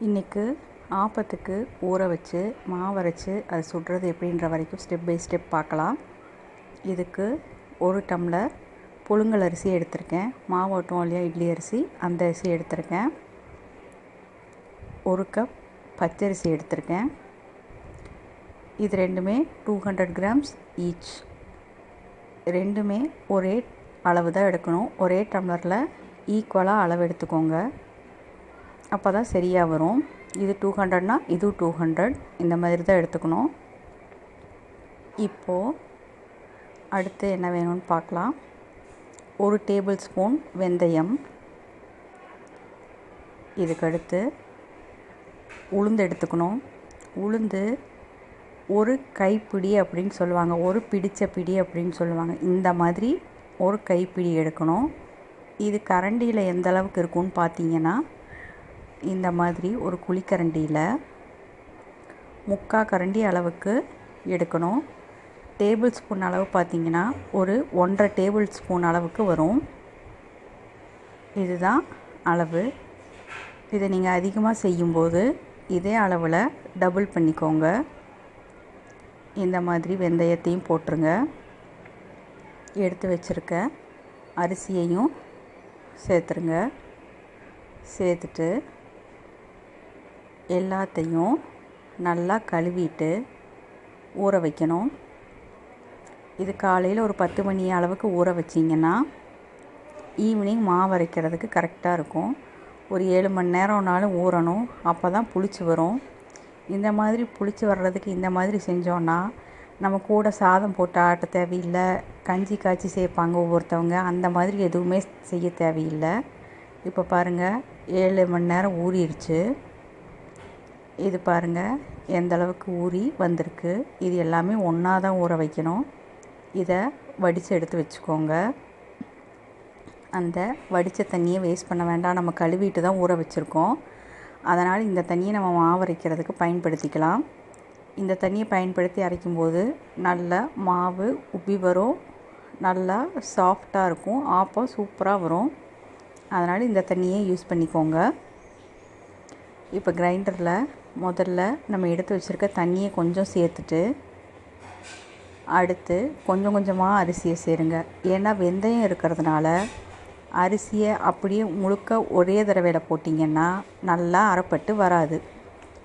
இன்றைக்கு ஆப்பத்துக்கு ஊற வச்சு மாவு அரைச்சி அது சுடுறது எப்படின்ற வரைக்கும் ஸ்டெப் பை ஸ்டெப் பார்க்கலாம். இதுக்கு 1 டம்ளர் புழுங்கல் அரிசி எடுத்திருக்கேன். மாவு ஓட்டுவோம் இல்லையா, இட்லி அரிசி, அந்த அரிசி எடுத்திருக்கேன். 1 கப் பச்சரிசி எடுத்திருக்கேன். இது ரெண்டுமே 200 கிராம்ஸ் ஈச். ரெண்டுமே ஒரே அளவு தான் எடுக்கணும். ஒரே டம்ளரில் ஈக்குவலாக அளவு எடுத்துக்கோங்க. அப்போ தான் சரியாக வரும். இது 200னா இது 200, இந்த மாதிரி தான் எடுத்துக்கணும். இப்போது அடுத்து என்ன வேணும்னு பார்க்கலாம். 1 டேபிள் ஸ்பூன் வெந்தயம். இதுக்கடுத்து உளுந்து எடுத்துக்கணும். உளுந்து ஒரு கைப்பிடி அப்படின்னு சொல்லுவாங்க, ஒரு பிடிச்ச பிடி அப்படின்னு சொல்லுவாங்க. இந்த மாதிரி ஒரு கைப்பிடி எடுக்கணும். இது கரண்டியில் எந்த அளவுக்கு இருக்குன்னு பார்த்தீங்கன்னா, இந்த மாதிரி ஒரு குழிக்கரண்டியில் 3/4 கரண்டி அளவுக்கு எடுக்கணும். டேபிள் ஸ்பூன் அளவு பார்த்திங்கன்னா ஒரு 1.5 டேபிள் ஸ்பூன் அளவுக்கு வரும். இதுதான் அளவு. இதை நீங்கள் அதிகமாக செய்யும்போது இதே அளவில் டபுள் பண்ணிக்கோங்க. இந்த மாதிரி வெந்தயத்தையும் போட்டுருங்க. எடுத்து வச்சுருக்க அரிசியையும் சேர்த்துருங்க. சேர்த்துட்டு எல்லாத்தையும் நல்லா கழுவிட்டு ஊற வைக்கணும். இது காலையில் ஒரு 10 மணி அளவுக்கு ஊற வச்சிங்கன்னா ஈவினிங் மாவு அரைக்கிறதுக்கு கரெக்டாக இருக்கும். ஒரு 7 மணி நேரம்னாலும் ஊறணும். அப்போ தான் புளிச்சு வரும். இந்த மாதிரி புளிச்சு வர்றதுக்கு இந்த மாதிரி செஞ்சோன்னா நம்ம கூட சாதம் போட்டு ஆட்ட தேவையில்லை. கஞ்சி காய்ச்சி சேர்ப்பாங்க ஒவ்வொருத்தவங்க, அந்த மாதிரி எதுவுமே செய்ய தேவையில்லை. இப்போ பாருங்கள், 7 மணி நேரம் ஊறிடுச்சு. இது பாருங்கள் எந்த அளவுக்கு ஊறி வந்திருக்கு. இது எல்லாமே ஒன்றா தான் ஊற வைக்கணும். இதை வடித்து எடுத்து வச்சுக்கோங்க. அந்த வடித்த தண்ணியை வேஸ்ட் பண்ண வேண்டாம். நம்ம கழுவிட்டு தான் ஊற வச்சுருக்கோம். அதனால் இந்த தண்ணியை நம்ம மாவு அரைக்கிறதுக்கு பயன்படுத்திக்கலாம். இந்த தண்ணியை பயன்படுத்தி அரைக்கும்போது நல்ல மாவு உப்பி வரும், நல்லா சாஃப்டாக இருக்கும், ஆப்பம் சூப்பராக வரும். அதனால் இந்த தண்ணியை யூஸ் பண்ணிக்கோங்க. இப்போ கிரைண்டரில் முதல்ல நம்ம எடுத்து வச்சுருக்க தண்ணியை கொஞ்சம் சேர்த்துட்டு அடுத்து கொஞ்சம் கொஞ்சமாக அரிசியை சேருங்க. ஏன்னா வெந்தயம் இருக்கிறதுனால அரிசியை அப்படியே முழுக்க ஒரே தடவையில் போட்டிங்கன்னா நல்லா அரைப்பட்டு வராது.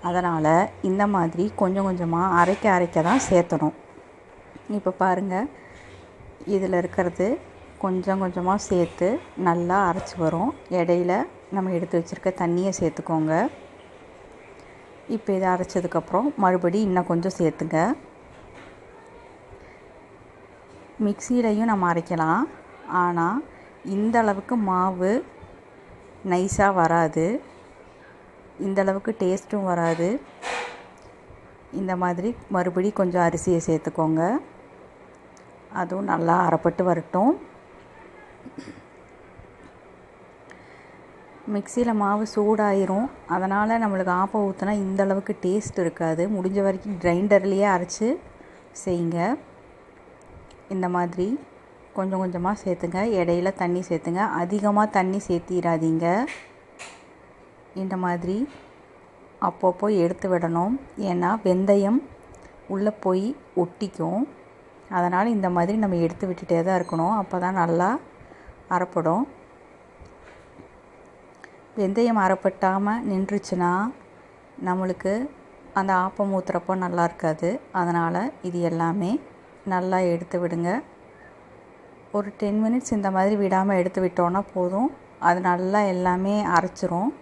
அதனால் இந்த மாதிரி கொஞ்சம் கொஞ்சமாக அரைக்க தான் சேர்த்தணும். இப்போ பாருங்கள், இதில் இருக்கிறது கொஞ்சம் கொஞ்சமாக சேர்த்து நல்லா அரைச்சி வரும். இடையில நம்ம எடுத்து வச்சுருக்க தண்ணியை சேர்த்துக்கோங்க. இப்போ இதை அரைச்சதுக்கப்புறம் மறுபடி இன்னும் கொஞ்சம் சேர்த்துங்க. மிக்சியிலையும் நம்ம அரைக்கலாம். ஆனால் இந்த அளவுக்கு மாவு நைஸாக வராது, இந்த அளவுக்கு டேஸ்ட்டும் வராது. இந்த மாதிரி மறுபடி கொஞ்சம் அரிசியை சேர்த்துக்கோங்க. அதுவும் நல்லா அரைப்பட்டு வரட்டும். மிக்சியில் மாவு சூடாயிரும். அதனால் நம்மளுக்கு ஆப்பம் ஊற்றினா இந்த அளவுக்கு டேஸ்ட் இருக்காது. முடிஞ்ச வரைக்கும் கிரைண்டர்லேயே அரைச்சி செய்யுங்க. இந்த மாதிரி கொஞ்சம் கொஞ்சமாக சேர்த்துங்க. இடையில தண்ணி சேர்த்துங்க. அதிகமாக தண்ணி சேர்த்திடாதீங்க. இந்த மாதிரி அப்பப்போ எடுத்து விடணும். ஏன்னா வெந்தயம் உள்ளே போய் ஒட்டிக்கும். அதனால் இந்த மாதிரி நம்ம எடுத்து விட்டுட்டே தான் இருக்கணும். அப்போ தான் நல்லா அரைப்படும். வெந்தயம் அரைப்பட்டாமல் நின்றுச்சுன்னா நம்மளுக்கு அந்த ஆப்பம் ஊற்றுறப்போ நல்லா இருக்காது. அதனால் இது எல்லாமே நல்லா எடுத்து விடுங்க. ஒரு 10 மினிட்ஸ் இந்த மாதிரி விடாமல் எடுத்து விட்டோன்னா போதும். அது நல்லா எல்லாமே அரைச்சிரும்.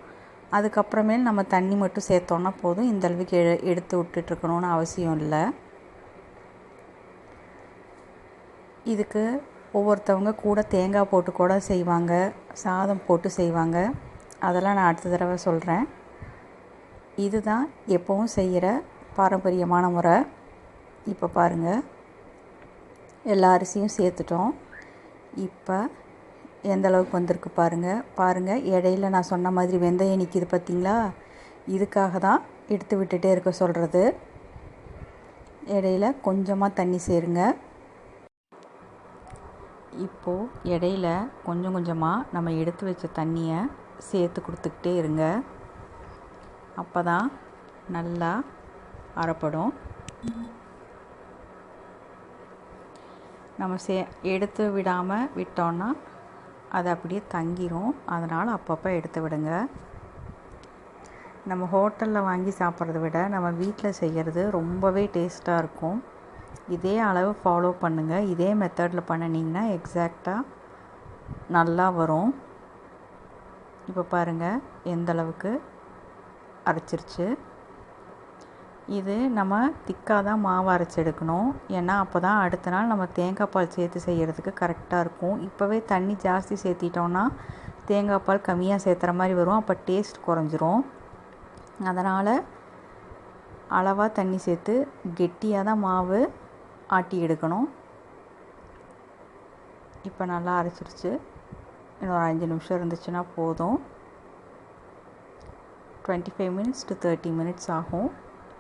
அதுக்கப்புறமேல் நம்ம தண்ணி மட்டும் சேர்த்தோன்னா போதும். இந்த அளவுக்கு எடுத்து விட்டுட்ருக்கணும்னு அவசியம் இல்லை. இதுக்கு ஒவ்வொருத்தவங்க கூட தேங்காய் போட்டு கூட செய்வாங்க, சாதம் போட்டு செய்வாங்க. அதெல்லாம் நான் அடுத்த தடவை சொல்கிறேன். இதுதான் எப்போவும் செய்கிற பாரம்பரியமான முறை. இப்போ பாருங்கள், எல்லா அரிசியும் சேர்த்துட்டோம். இப்போ எந்த அளவுக்கு வந்திருக்கு பாருங்கள். இடையில நான் சொன்ன மாதிரி வெந்தயம் நிற்கிது பார்த்தீங்களா? இதுக்காக தான் எடுத்து விட்டுட்டே இருக்க சொல்கிறது. இடையில கொஞ்சமாக தண்ணி சேருங்க. இப்போது இடையில கொஞ்சம் கொஞ்சமாக நம்ம எடுத்து வச்ச தண்ணியை சேர்த்து கொடுத்துக்கிட்டே இருங்க. அப்போ தான் நல்லா அரைப்படும். நம்ம எடுத்து விடாமல் விட்டோன்னா அது அப்படியே தங்கிரும். அதனால் அப்பப்போ எடுத்து விடுங்க. நம்ம ஹோட்டலில் வாங்கி சாப்பிட்றத விட நம்ம வீட்டில் செய்கிறது ரொம்பவே டேஸ்ட்டாக இருக்கும். இதே அளவு ஃபாலோ பண்ணுங்கள். இதே மெத்தடில் பண்ணினீங்கன்னா எக்ஸாக்டாக நல்லா வரும். இப்போ பாருங்கள் எந்த அளவுக்கு அரைச்சிருச்சு. இது நம்ம திக்காக தான் மாவு அரைச்சி எடுக்கணும். ஏன்னா அப்போ தான் அடுத்த நாள் நம்ம தேங்காய் பால் சேர்த்து செய்கிறதுக்கு கரெக்டாக இருக்கும். இப்போவே தண்ணி ஜாஸ்தி சேர்த்திட்டோன்னா தேங்காய் பால் கம்மியாக சேர்த்துற மாதிரி வரும். அப்போ டேஸ்ட் குறைஞ்சிரும். அதனால் அளவாக தண்ணி சேர்த்து கெட்டியாக தான் மாவு ஆட்டி எடுக்கணும். இப்போ நல்லா அரைச்சிருச்சு. இன்னொரு 5 நிமிஷம் இருந்துச்சுன்னா போதும். 25 minutes to 30 minutes ஆகும்.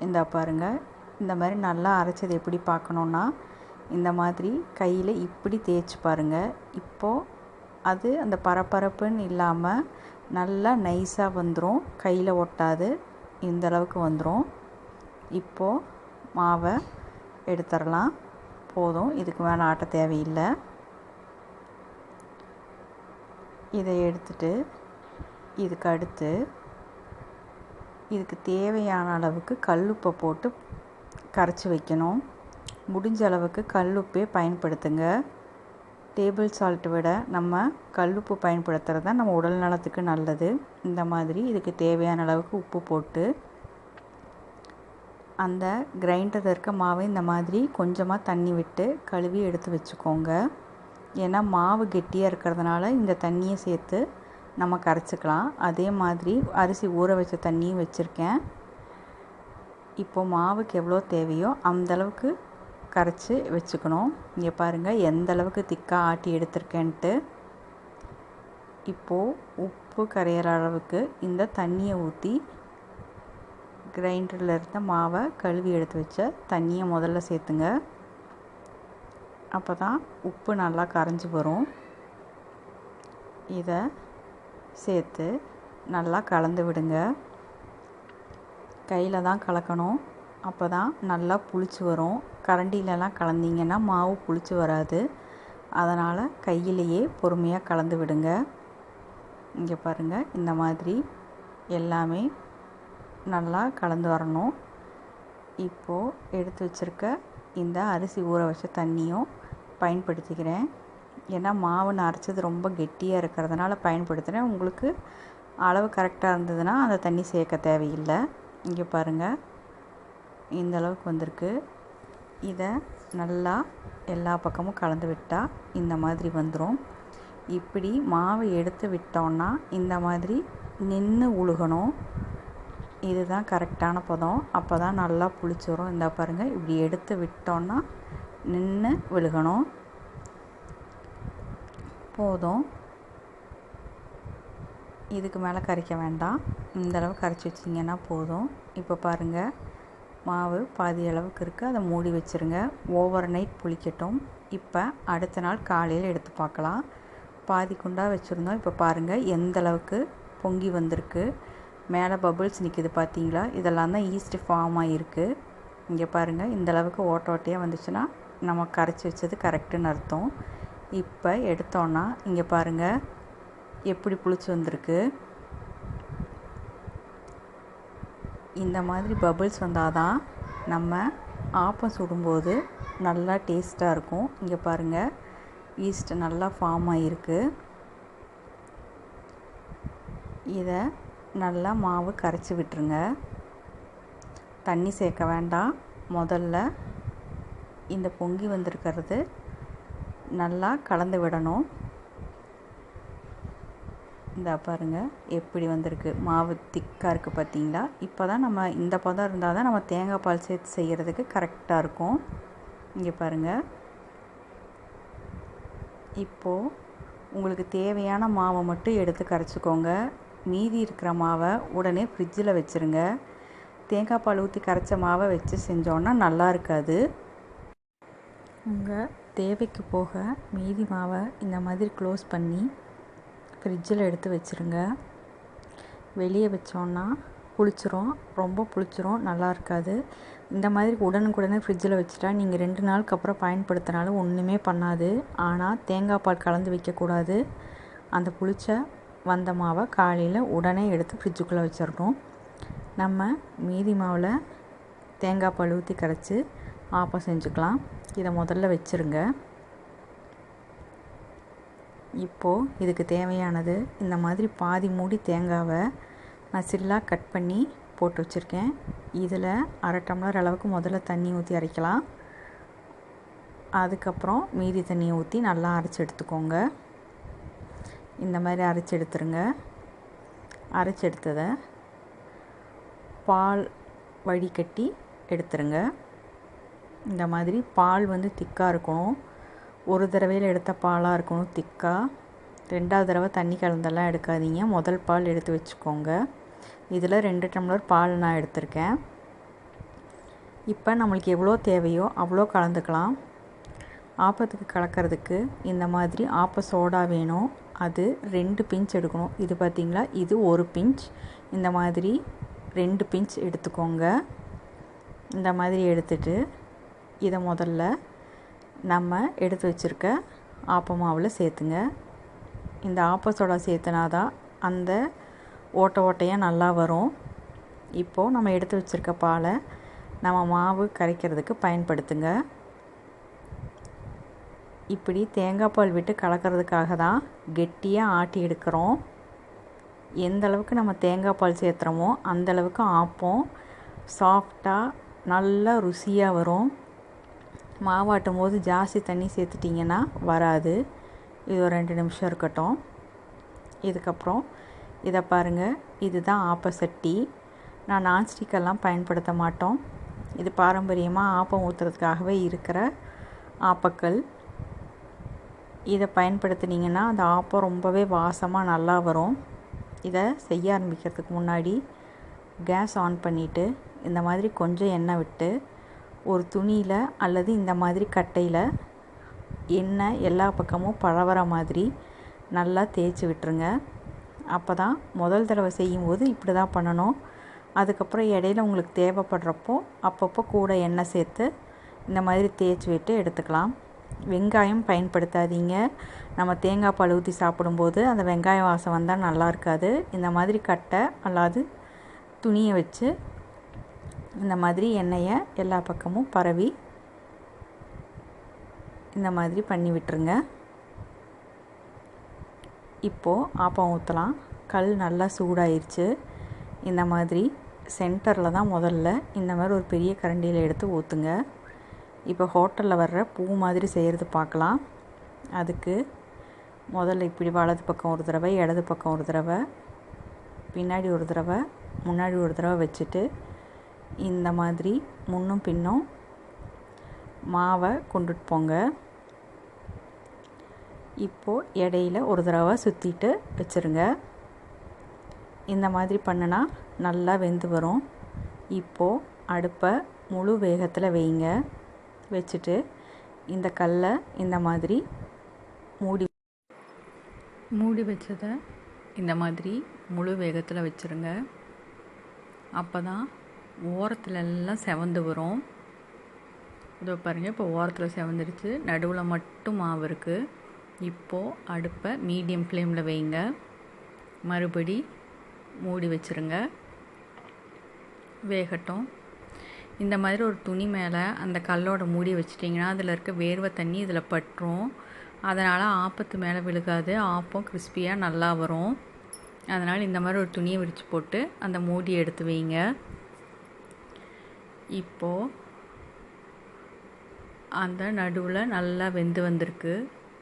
இந்த பாருங்கள், இந்த மாதிரி நல்லா அரைச்சது எப்படி பார்க்கணுன்னா இந்த மாதிரி கையில் இப்படி தேய்ச்சி பாருங்கள். இப்போது அது அந்த பரபரப்புன்னு இல்லாமல் நல்லா நைஸாக வந்துடும். கையில் ஒட்டாது. இந்த அளவுக்கு வந்துடும். இப்போது மாவை எடுத்துடலாம். போதும், இதுக்கு மேலே ஆட்ட தேவையில்லை. இதை எடுத்துட்டு இதுக்கு அடுத்து இதுக்கு தேவையான அளவுக்கு கல்லுப்பை போட்டு கரைச்சி வைக்கணும். முடிஞ்ச அளவுக்கு கல்லுப்பே பயன்படுத்துங்க. டேபிள் சால்ட்டை விட நம்ம கல்லுப்பு பயன்படுத்துகிறது தான் நம்ம உடல் நலத்துக்கு நல்லது. இந்த மாதிரி இதுக்கு தேவையான அளவுக்கு உப்பு போட்டு அந்த கிரைண்டரில் இருக்க மாவை இந்த மாதிரி கொஞ்சமாக தண்ணி விட்டு கழுவி எடுத்து வச்சுக்கோங்க. ஏன்னா மாவு கெட்டியாக இருக்கிறதுனால இந்த தண்ணியை சேர்த்து நம்ம கரைச்சிக்கலாம். அதே மாதிரி அரிசி ஊற வச்ச தண்ணியும் வச்சுருக்கேன். இப்போது மாவுக்கு எவ்வளோ தேவையோ அந்தளவுக்கு கரைச்சி வச்சுக்கணும். இங்கே பாருங்கள் எந்த அளவுக்கு திக்காக ஆட்டி எடுத்திருக்கேன்ட்டு. இப்போது உப்பு கரையிற அளவுக்கு இந்த தண்ணியை ஊற்றி கிரைண்டரில் இருந்த மாவை கழுவி எடுத்து வச்ச தண்ணியை முதல்ல சேர்த்துங்க. அப்போ தான் உப்பு நல்லா கரைஞ்சி வரும். இதை சேர்த்து நல்லா கலந்து விடுங்க. கையில் தான் கலக்கணும். அப்போ தான் நல்லா புளிச்சு வரும். கரண்டிலலாம் கலந்திங்கன்னா மாவு புளிச்சு வராது. அதனால் கையிலேயே பொறுமையாக கலந்து விடுங்க. இங்கே பாருங்கள், இந்த மாதிரி எல்லாமே நல்லா கலந்து வரணும். இப்போது எடுத்து வச்சுருக்க இந்த அரிசி ஊற வச்ச தண்ணியும் பயன்படுத்திக்கிறேன். ஏன்னா மாவு நான் அரைச்சது ரொம்ப கெட்டியாக இருக்கிறதுனால பயன்படுத்துகிறேன். உங்களுக்கு அளவு கரெக்டாக இருந்ததுன்னா அந்த தண்ணி சேர்க்க தேவையில்லை. இங்கே பாருங்கள் இந்த அளவுக்கு வந்திருக்கு. இதை நல்லா எல்லா பக்கமும் கலந்து விட்டால் இந்த மாதிரி வந்துடும். இப்படி மாவு எடுத்து விட்டோன்னா இந்த மாதிரி நின்று உழுகணும். இதுதான் கரெக்டான பதம். அப்போ தான் நல்லா புளிச்சு வரும். இந்த பாருங்கள், இப்படி எடுத்து விட்டோன்னா நின்று விழுகணும். போதும், இதுக்கு மேலே கரைக்க வேண்டாம். இந்தளவு கரைச்சி வச்சிங்கன்னா போதும். இப்போ பாருங்கள், மாவு பாதி அளவுக்கு இருக்குது. அதை மூடி வச்சுருங்க. ஓவர் நைட் புளிக்கட்டும். இப்போ அடுத்த நாள் காலையில் எடுத்து பார்க்கலாம். பாதி குண்டாக வச்சுருந்தோம். இப்போ பாருங்கள் எந்த அளவுக்கு பொங்கி வந்திருக்கு. மேலே பபுள்ஸ் நிற்கிது பார்த்தீங்களா? இதெல்லாம் தான் ஈஸ்ட் ஃபார்ம் ஆகிருக்கு. இங்கே பாருங்கள், இந்தளவுக்கு ஓட்ட ஓட்டையாக வந்துச்சுன்னா நம்ம கரைச்சி வச்சது கரெக்டுன்னு அர்த்தம். இப்போ எடுத்தோன்னா இங்கே பாருங்கள் எப்படி புளிச்சு வந்திருக்கு. இந்த மாதிரி பபுள்ஸ் வந்தால் தான் நம்ம ஆப்பம் சுடும்போது நல்லா டேஸ்ட்டாக இருக்கும். இங்கே பாருங்கள், ஈஸ்ட் நல்லா ஃபார்ம் ஆகிருக்கு. இதை நல்லா மாவு கரைச்சி விட்டுருங்க. தண்ணி சேர்க்க வேண்டாம். முதல்ல இந்த பொங்கி வந்திருக்கிறது நல்லா கலந்து விடணும். இந்த பாருங்கள் எப்படி வந்திருக்கு. மாவு திக்காக இருக்குது பார்த்தீங்களா? இப்போ தான் நம்ம இந்த பதம் இருந்தால் தான் நம்ம தேங்காய் பால் சேர்த்து செய்கிறதுக்கு கரெக்டாக இருக்கும். இங்கே பாருங்கள், இப்போது உங்களுக்கு தேவையான மாவை மட்டும் எடுத்து கரைச்சிக்கோங்க. மீதி இருக்கிற மாவை உடனே ஃப்ரிட்ஜில் வச்சுருங்க. தேங்காய் பால் ஊற்றி கரைச்ச மாவை வச்சு செஞ்சோன்னா நல்லா இருக்காது. உங்கள் தேவைக்கு போக மீதி மாவை இந்த மாதிரி க்ளோஸ் பண்ணி ஃப்ரிட்ஜில் எடுத்து வச்சுருங்க. வெளியே வச்சோன்னா புளிச்சிரும், ரொம்ப புளிச்சிரும், நல்லா இருக்காது. இந்த மாதிரி உடனுக்குடனே ஃப்ரிட்ஜில் வச்சுட்டா நீங்கள் 2 நாளுக்கு அப்புறம் பயன்படுத்தினாலும் ஒன்றுமே பண்ணாது. ஆனால் தேங்காய் பால் கலந்து வைக்கக்கூடாது. அந்த புளிச்ச வந்த மாவை காலையில் உடனே எடுத்து ஃப்ரிட்ஜுக்குள்ளே வச்சிடணும். நம்ம மீதி மாவில் தேங்காய் பால் ஊற்றி கரைச்சி ஆப்பம் செஞ்சுக்கலாம். இதை முதல்ல வச்சுருங்க. இப்போது இதுக்கு தேவையானது இந்த மாதிரி பாதி மூடி தேங்காவை நான் சில்லாக கட் பண்ணி போட்டு வச்சுருக்கேன். இதில் 1/2 டம்ளர் அளவுக்கு முதல்ல தண்ணி ஊற்றி அரைக்கலாம். அதுக்கப்புறம் மீதி தண்ணியை ஊற்றி நல்லா அரைச்சி எடுத்துக்கோங்க. இந்த மாதிரி அரைச்சி எடுத்துருங்க. அரைச்சி எடுத்ததை பால் வடிகட்டி எடுத்துருங்க. இந்த மாதிரி பால் வந்து திக்காக இருக்கணும். ஒரு தடவையில் எடுத்த பாலாக இருக்கணும் திக்காக. 2வது தடவை தண்ணி கலந்தெல்லாம் எடுக்காதீங்க. முதல் பால் எடுத்து வச்சுக்கோங்க. இதில் 2 டம்ளர் பால் நான் எடுத்திருக்கேன். இப்போ நம்மளுக்கு எவ்வளோ தேவையோ அவ்வளோ கலந்துக்கலாம். ஆப்பத்துக்கு கலக்கிறதுக்கு இந்த மாதிரி ஆப்ப சோடா வேணும். அது 2 பிஞ்ச் எடுக்கணும். இது பார்த்திங்களா, இது 1 பிஞ்ச். இந்த மாதிரி 2 பிஞ்ச் எடுத்துக்கோங்க. இந்த மாதிரி எடுத்துட்டு இதை முதல்ல நம்ம எடுத்து வச்சுருக்க ஆப்ப மாவில் சேர்த்துங்க. இந்த ஆப்ப சோடா சேர்த்துனாதான் அந்த ஓட்டையாக நல்லா வரும். இப்போது நம்ம எடுத்து வச்சுருக்க பாலை நம்ம மாவு கரைக்கிறதுக்கு பயன்படுத்துங்க. இப்படி தேங்காய் பால் விட்டு கலக்கிறதுக்காக தான் கெட்டியாக ஆட்டி எடுக்கிறோம். எந்த அளவுக்கு நம்ம தேங்காய் பால் சேர்த்துறோமோ அந்தளவுக்கு ஆப்பம் சாஃப்டாக நல்லா ருசியாக வரும். மாவாட்டும் போது ஜாஸ்தி தண்ணி சேர்த்துட்டிங்கன்னா வராது. இது ஒரு 2 நிமிஷம் இருக்கட்டும். இதுக்கப்புறம் இதை பாருங்கள், இதுதான் ஆப்ப சட்டி. நான் நான்ஸ்டிக்கெல்லாம் பயன்படுத்த மாட்டோம். இது பாரம்பரியமாக ஆப்பம் ஊற்றுறதுக்காகவே இருக்கிற ஆப்பக்கல். இதை பயன்படுத்தினீங்கன்னா அந்த ஆப்பம் ரொம்பவே வாசமாக நல்லா வரும். இதை செய்ய ஆரம்பிக்கிறதுக்கு முன்னாடி கேஸ் ஆன் பண்ணிவிட்டு இந்த மாதிரி கொஞ்சம் எண்ணெய் விட்டு ஒரு துணியில் அல்லது இந்த மாதிரி கட்டையில் எண்ணெய் எல்லா பக்கமும் பரவுற மாதிரி நல்லா தேய்ச்சி விட்டுருங்க. அப்போ தான் முதல் தடவை செய்யும்போது இப்படி தான் பண்ணணும். அதுக்கப்புறம் இடையில உங்களுக்கு தேவைப்படுறப்போ அப்பப்போ கூட எண்ணெய் சேர்த்து இந்த மாதிரி தேய்ச்சி விட்டு எடுத்துக்கலாம். வெங்காயம் பயன்படுத்தாதீங்க. நம்ம தேங்காய் பால் ஊற்றி சாப்பிடும்போது அந்த வெங்காய வாசம் வந்தால் நல்லா இருக்காது. இந்த மாதிரி கட்டை அல்லது துணியை வச்சு இந்த மாதிரி எண்ணெயை எல்லா பக்கமும் பரவி இந்த மாதிரி பண்ணி விட்டுருங்க. இப்போது ஆப்பம் ஊற்றலாம். கல் நல்லா சூடாயிருச்சு. இந்த மாதிரி சென்டரில் தான் முதல்ல இந்த மாதிரி ஒரு பெரிய கரண்டியில் எடுத்து ஊற்றுங்க. இப்போ ஹோட்டலில் வர்ற பூ மாதிரி செய்கிறது பார்க்கலாம். அதுக்கு முதல்ல இப்படி வலது பக்கம் ஒரு தடவை, இடது பக்கம் ஒரு தடவை, பின்னாடி ஒரு தடவை, முன்னாடி ஒரு தடவை வச்சுட்டு இந்த மாதிரி முன்னும் பின்னும் மாவை கொண்டுட்டு போங்க. இப்போது இடையில ஒரு தடவை சுற்றிட்டு வச்சுருங்க. இந்த மாதிரி பண்ணினா நல்லா வெந்து வரும். இப்போது அடுப்பை முழு வேகத்தில் வைங்க. வச்சுட்டு இந்த கல்லை இந்த மாதிரி மூடி வச்சதை இந்த மாதிரி முழு வேகத்தில் வச்சுருங்க. அப்போ தான் ஓரத்துல எல்லாம் செவந்து வரும். இதோ பாருங்கள், இப்போ ஓரத்தில் செவந்துடுச்சு. நடுவில் மட்டும் மாவு இருக்குது. இப்போது அடுப்பை மீடியம் ஃப்ளேமில் வைங்க. மறுபடி மூடி வச்சுருங்க, வேகட்டும். இந்த மாதிரி ஒரு துணி மேலே அந்த கல்லோட மூடி வச்சிட்டிங்கன்னா அதில் இருக்க வேர்வை தண்ணி இதில் பற்றும். அதனால் ஆப்பத்து மேலே விழுகாது. ஆப்பம் கிறிஸ்பியாக நல்லா வரும். அதனால் இந்த மாதிரி ஒரு துணியை விரித்து போட்டு அந்த மூடியை எடுத்து வைங்க. இப்போது அந்த நடுவில் நல்லா வெந்து வந்திருக்கு.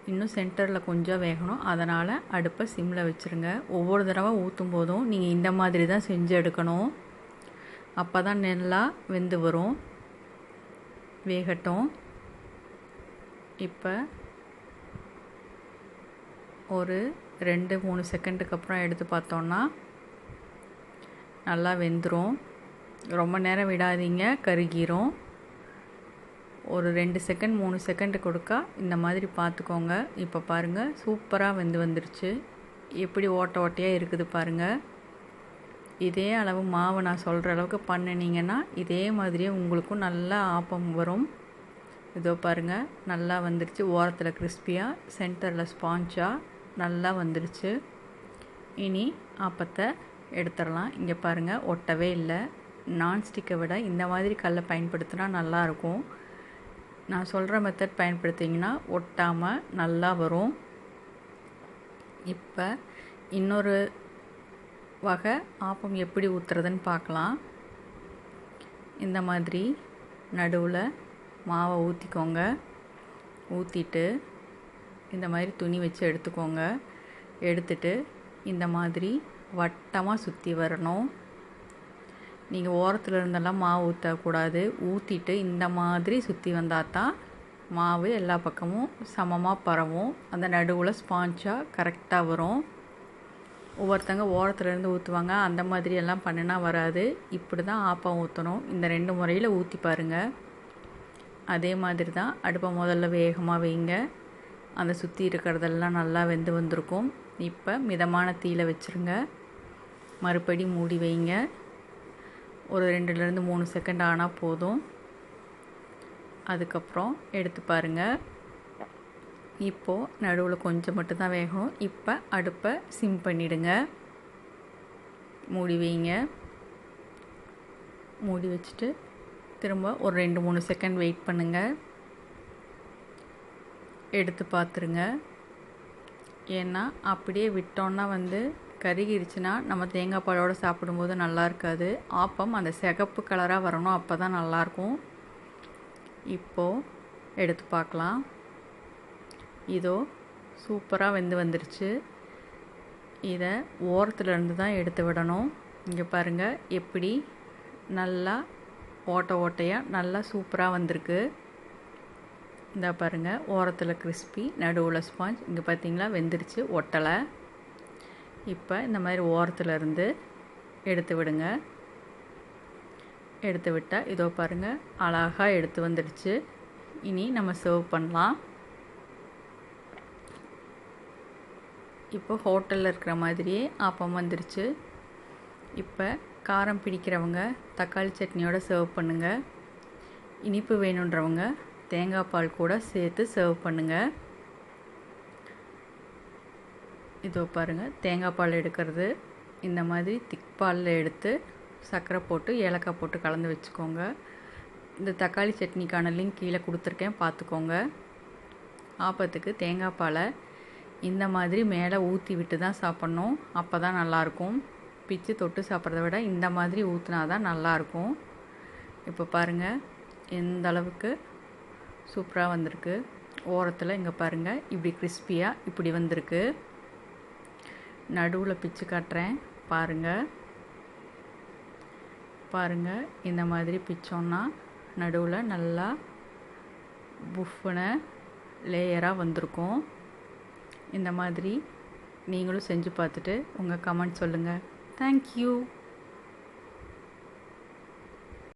இன்னும் சென்டரில் கொஞ்சம் வேகணும். அதனால் அடுப்பை சிம்மில் வச்சுருங்க. ஒவ்வொரு தடவை ஊற்றும் போதும் நீங்கள் இந்த மாதிரி தான் செஞ்சு எடுக்கணும். அப்போ தான் நல்லா வெந்து வரும். வேகட்டும். இப்போ ஒரு 2-3 செகண்டுக்கு அப்புறம் எடுத்து பார்த்தோன்னா நல்லா வெந்துடும். ரொம்ப நேரம் விடாதீங்க, கருகிரும். ஒரு 2 செகண்ட் 3 செகண்டு கொடுக்கா இந்த மாதிரி பார்த்துக்கோங்க. இப்போ பாருங்கள், சூப்பராக வந்துருச்சு. எப்படி ஓட்டையாக இருக்குது பாருங்கள். இதே அளவு மாவை நான் சொல்கிற அளவுக்கு பண்ணினீங்கன்னா இதே மாதிரியே உங்களுக்கும் நல்லா ஆப்பம் வரும். இதோ பாருங்கள், நல்லா வந்துடுச்சு. ஓரத்தில் கிறிஸ்பியாக, சென்டரில் ஸ்பாஞ்சாக நல்லா வந்துடுச்சு. இனி ஆப்பத்தை எடுத்துடலாம். இங்கே பாருங்கள், ஒட்டவே இல்லை. நான்ஸ்டிக்கை விட இந்த மாதிரி கல்லை பயன்படுத்தினா நல்லாயிருக்கும். நான் சொல்கிற மெத்தட் பயன்படுத்திங்கன்னா ஒட்டாமல் நல்லா வரும். இப்போ இன்னொரு வகை ஆப்பம் எப்படி ஊற்றுறதுன்னு பார்க்கலாம். இந்த மாதிரி நடுவில் மாவை ஊற்றிக்கோங்க. ஊற்றிட்டு இந்த மாதிரி துணி வச்சு எடுத்துக்கோங்க. எடுத்துட்டு இந்த மாதிரி வட்டமாக சுற்றி வரணும். நீங்கள் ஓரத்தில் இருந்தெல்லாம் மாவு ஊற்றக்கூடாது. ஊற்றிட்டு இந்த மாதிரி சுற்றி வந்தால் தான் மாவு எல்லா பக்கமும் சமமாக பரவும். அந்த நடுவில் ஸ்பாஞ்சாக கரெக்டாக வரும். ஒவ்வொருத்தங்க ஓரத்துலேருந்து ஊற்றுவாங்க. அந்த மாதிரி எல்லாம் பண்ணினா வராது. இப்படி தான் ஆப்பம் ஊற்றணும். இந்த 2 முறையில் ஊற்றி பாருங்கள். அதே மாதிரி தான் அடுப்பை முதல்ல வேகமாக வைங்க. அந்த சுற்றி இருக்கிறதெல்லாம் நல்லா வெந்து வந்திருக்கும். இப்போ மிதமான தீயில வச்சுருங்க. மறுபடி மூடி வைங்க. ஒரு 2லேருந்து 3 செகண்ட் ஆனால் போதும். அதுக்கப்புறம் எடுத்து பாருங்கள். இப்போது நடுவில் கொஞ்சம் மட்டும்தான் வேகும். இப்போ அடுப்பை சிம் பண்ணிவிடுங்க. மூடி வைங்க. மூடி வச்சுட்டு திரும்ப ஒரு 2-3 செகண்ட் வெயிட் பண்ணுங்கள். எடுத்து பார்த்துருங்க. ஏன்னா அப்படியே விட்டோன்னா கருகிருச்சுன்னா நம்ம தேங்காய் பாலோடு சாப்பிடும்போது நல்லா இருக்காது. ஆப்பம் அந்த சிகப்பு கலராக வரணும். அப்போ தான் நல்லாயிருக்கும். இப்போது எடுத்து பார்க்கலாம். இதோ சூப்பராக வந்துருச்சு. இதை ஓரத்துலேருந்து தான் எடுத்து விடணும். இங்கே பாருங்கள், எப்படி நல்லா ஓட்டையாக நல்லா சூப்பராக வந்திருக்கு. இந்த பாருங்கள், ஓரத்தில் கிறிஸ்பி, நடுவில் ஸ்பாஞ்ச். இங்கே பார்த்தீங்களா, வெந்துருச்சு, ஒட்டலை. இப்போ இந்த மாதிரி ஓரத்தில் இருந்து எடுத்து விடுங்க. எடுத்து விட்டால் இதோ பாருங்கள், அழகாக எடுத்து வந்துடுச்சு. இனி நம்ம சர்வ் பண்ணலாம். இப்போ ஹோட்டலில் இருக்கிற மாதிரியே ஆப்பம் வந்துருச்சு. இப்போ காரம் பிடிக்கிறவங்க தக்காளி சட்னியோட சர்வ் பண்ணுங்கள். இனிப்பு வேணுன்றவங்க தேங்காய் பால் கூட சேர்த்து சர்வ் பண்ணுங்கள். இதோ பாருங்கள், தேங்காய் பால் எடுக்கிறது இந்த மாதிரி திக் பாலில் எடுத்து சர்க்கரை போட்டு ஏலக்காய் போட்டு கலந்து வச்சுக்கோங்க. இந்த தக்காளி சட்னிக்கான லிங்க் கீழே கொடுத்துருக்கேன், பார்த்துக்கோங்க. ஆப்பத்துக்கு தேங்காய் பாலை இந்த மாதிரி மேலே ஊற்றி விட்டு தான் சாப்பிட்ணும். அப்போ தான் நல்லாயிருக்கும். பிச்சு தொட்டு சாப்பிட்றத விட இந்த மாதிரி ஊற்றினா தான் நல்லாயிருக்கும். இப்போ பாருங்கள், எந்த அளவுக்கு சூப்பராக வந்திருக்கு. ஓரத்தில் இங்கே பாருங்கள், இப்படி கிறிஸ்பியாக இப்படி வந்திருக்கு. நடுவில் பிச்சு காட்டுறேன் பாருங்கள். இந்த மாதிரி பிச்சோன்னா நடுவில் நல்லா புஃப்னு லேயராக வந்திருக்கும். இந்த மாதிரி நீங்களும் செஞ்சு பார்த்துட்டு உங்கள் கமெண்ட் சொல்லுங்கள். தேங்க்யூ.